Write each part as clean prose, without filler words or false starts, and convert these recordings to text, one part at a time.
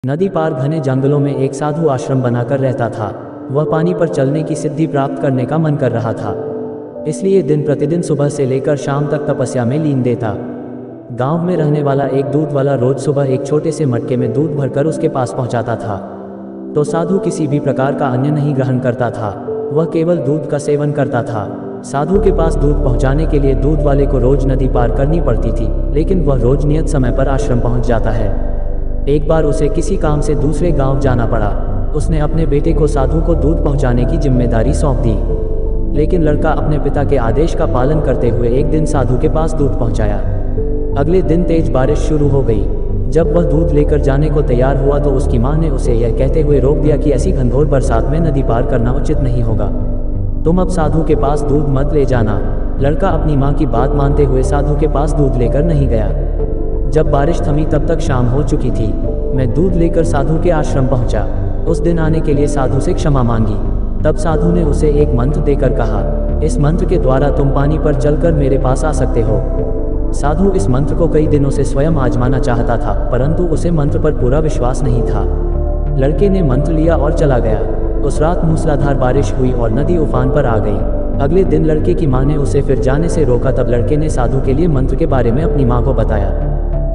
नदी पार घने जंगलों में एक साधु आश्रम बनाकर रहता था। वह पानी पर चलने की सिद्धि प्राप्त करने का मन कर रहा था, इसलिए दिन प्रतिदिन सुबह से लेकर शाम तक तपस्या में लीन देता। गांव में रहने वाला एक दूध वाला रोज सुबह एक छोटे से मटके में दूध भरकर उसके पास पहुंचाता था। तो साधु किसी भी प्रकार का अन्न नहीं ग्रहण करता था, वह केवल दूध का सेवन करता था। साधु के पास दूध पहुंचाने के लिए दूध वाले को रोज नदी पार करनी पड़ती थी, लेकिन वह रोज नियत समय पर आश्रम पहुंच जाता है। एक बार उसे किसी काम से दूसरे गांव जाना पड़ा। उसने अपने बेटे को साधु को दूध पहुंचाने की जिम्मेदारी सौंप दी, लेकिन लड़का अपने पिता के आदेश का पालन करते हुए एक दिन साधु के पास दूध पहुंचाया। अगले दिन तेज बारिश शुरू हो गई। जब वह दूध लेकर जाने को तैयार हुआ तो उसकी माँ ने उसे यह कहते हुए रोक दिया कि ऐसी घनघोर बरसात में नदी पार करना उचित नहीं होगा। तुम अब साधु के पास दूध मत ले जाना। लड़का अपनी माँ की बात मानते हुए साधु के पास दूध लेकर नहीं गया। जब बारिश थमी तब तक शाम हो चुकी थी। मैं दूध लेकर साधु के आश्रम पहुंचा। उस दिन आने के लिए साधु से क्षमा मांगी। तब साधु ने उसे एक मंत्र देकर कहा, इस मंत्र के द्वारा तुम पानी पर चलकर मेरे पास आ सकते हो। साधु इस मंत्र को कई दिनों से स्वयं आजमाना चाहता था, परंतु उसे मंत्र पर पूरा विश्वास नहीं था। लड़के ने मंत्र लिया और चला गया। उस रात मूसलाधार बारिश हुई और नदी उफान पर आ गई। अगले दिन लड़के की माँ ने उसे फिर जाने से रोका। तब लड़के ने साधु के लिए मंत्र के बारे में अपनी माँ को बताया।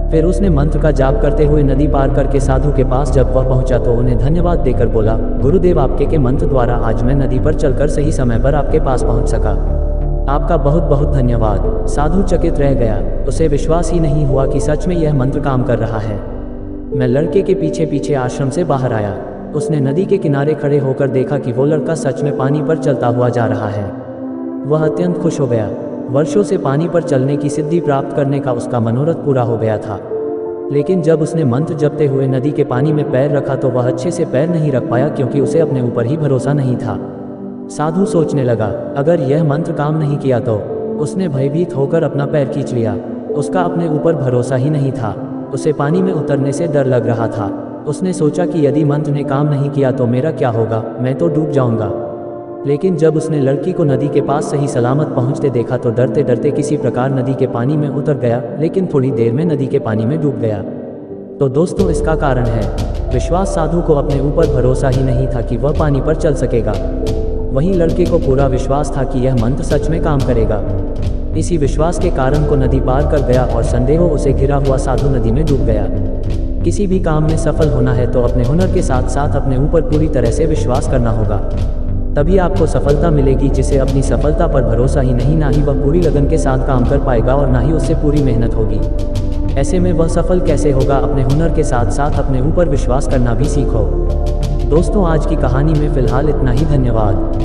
फिर उसने मंत्र का जाप करते हुए नदी पार करके साधु के पास जब वह पहुंचा तो उन्हें धन्यवाद देकर बोला, गुरुदेव, आपके के मंत्र द्वारा आज मैं नदी पर चलकर सही समय पर आपके पास पहुंच सका। आपका बहुत बहुत धन्यवाद। साधु चकित रह गया। उसे विश्वास ही नहीं हुआ कि सच में यह मंत्र काम कर रहा है। मैं लड़के के पीछे पीछे आश्रम से बाहर आया। उसने नदी के किनारे खड़े होकर देखा कि वो लड़का सच में पानी पर चलता हुआ जा रहा है। वह अत्यंत खुश हो गया। वर्षों से पानी पर चलने की सिद्धि प्राप्त करने का उसका मनोरथ पूरा हो गया था, लेकिन जब उसने मंत्र जपते हुए नदी के पानी में पैर रखा तो वह अच्छे से पैर नहीं रख पाया, क्योंकि उसे अपने ऊपर ही भरोसा नहीं था। साधु सोचने लगा, अगर यह मंत्र काम नहीं किया तो। उसने भयभीत होकर अपना पैर खींच लिया। उसका अपने ऊपर भरोसा ही नहीं था। उसे पानी में उतरने से डर लग रहा था। उसने सोचा कि यदि मंत्र ने काम नहीं किया तो मेरा क्या होगा, मैं तो डूब जाऊंगा। लेकिन जब उसने लड़की को नदी के पास सही सलामत पहुंचते देखा तो डरते डरते किसी प्रकार नदी के पानी में उतर गया, लेकिन थोड़ी देर में नदी के पानी में डूब गया। तो दोस्तों, इसका कारण है विश्वास। साधु को अपने ऊपर भरोसा ही नहीं था कि वह पानी पर चल सकेगा। वहीं लड़के को पूरा विश्वास था कि यह मंत्र सच में काम करेगा। इसी विश्वास के कारण को नदी पार कर गया और संदेहों उसे घिरा हुआ साधु नदी में डूब गया। किसी भी काम में सफल होना है तो अपने हुनर के साथ साथ अपने ऊपर पूरी तरह से विश्वास करना होगा, तभी आपको सफलता मिलेगी। जिसे अपनी सफलता पर भरोसा ही नहीं, ना ही वह पूरी लगन के साथ काम कर पाएगा और ना ही उससे पूरी मेहनत होगी। ऐसे में वह सफल कैसे होगा। अपने हुनर के साथ साथ अपने ऊपर विश्वास करना भी सीखो। दोस्तों, आज की कहानी में फिलहाल इतना ही। धन्यवाद।